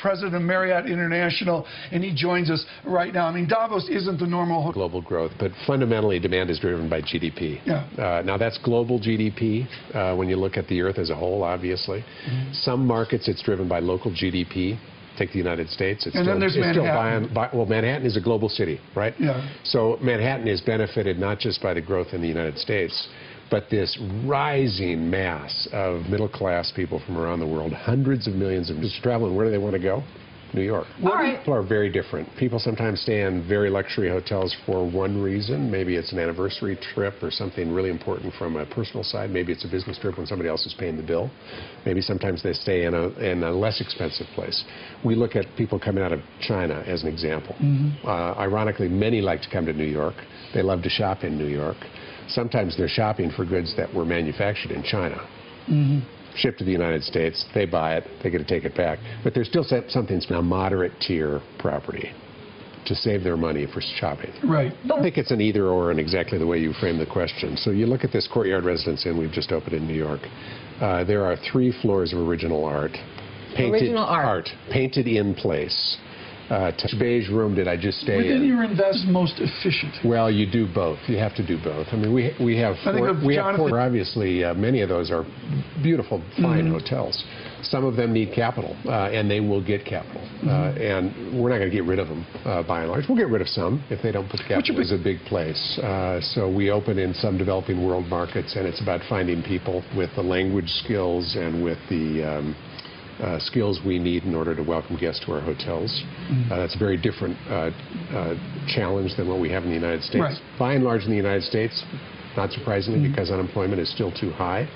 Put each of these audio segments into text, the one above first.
President of Marriott International, and he joins us right now. I mean, Davos isn't the normal global growth, but fundamentally demand is driven by GDP. Yeah. Now that's global GDP when you look at the earth as a whole, obviously. Some markets it's driven by local GDP. Take the United States. Then there's Manhattan. Well, Manhattan is a global city, right? Yeah. So Manhattan is benefited not just by the growth in the United States, but this rising mass of middle-class people from around the world, hundreds of millions of people traveling. Where do they want to go? New York. People are very different. People sometimes stay in very luxury hotels for one reason. Maybe it's an anniversary trip or something really important from a personal side. Maybe it's a business trip when somebody else is paying the bill. Maybe sometimes they stay in a less expensive place. We look at people coming out of China as an example. Ironically, many like to come to New York. They love to shop in New York. Sometimes they're shopping for goods that were manufactured in China. Shipped to the United States, they buy it, they get to take it back. But there's still something a moderate tier property to save their money for shopping. Right. I don't think it's an either or in exactly the way you frame the question. So you look at this Courtyard Residence Inn we've just opened in New York. There are 3 floors of original art. Painted in place. Which beige room did I just stay in? Within your invest most efficient. Well, you do both. You have to do both. I mean, we have four. Obviously, many of those are beautiful, fine hotels. Some of them need capital, and they will get capital. And we're not going to get rid of them by and large. We'll get rid of some if they don't put the capital. It's a big place. So we open in some developing world markets, and it's about finding people with the language skills and with the skills we need in order to welcome guests to our hotels. That's a very different challenge than what we have in the United States. Right. By and large in the United States, not surprisingly, because unemployment is still too high,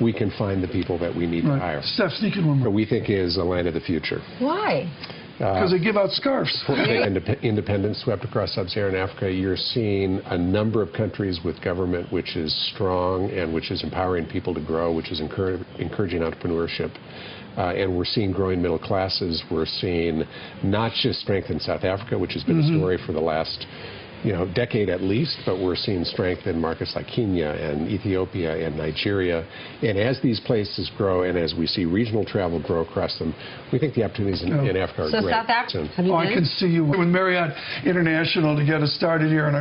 we can find the people that we need to hire. Steph, sneak in one more. What we think is a land of the future. Why? Because they give out scarves. Independence swept across sub-Saharan Africa. You're seeing a number of countries with government which is strong and which is empowering people to grow, which is encouraging entrepreneurship. And we're seeing growing middle classes. We're seeing not just strength in South Africa, which has been a story for the last decade at least, but we're seeing strength in markets like Kenya and Ethiopia and Nigeria. And as these places grow and as we see regional travel grow across them, we think the opportunities in Africa are great. So South Africa, have you been? I can see you with Marriott International to get us started here on our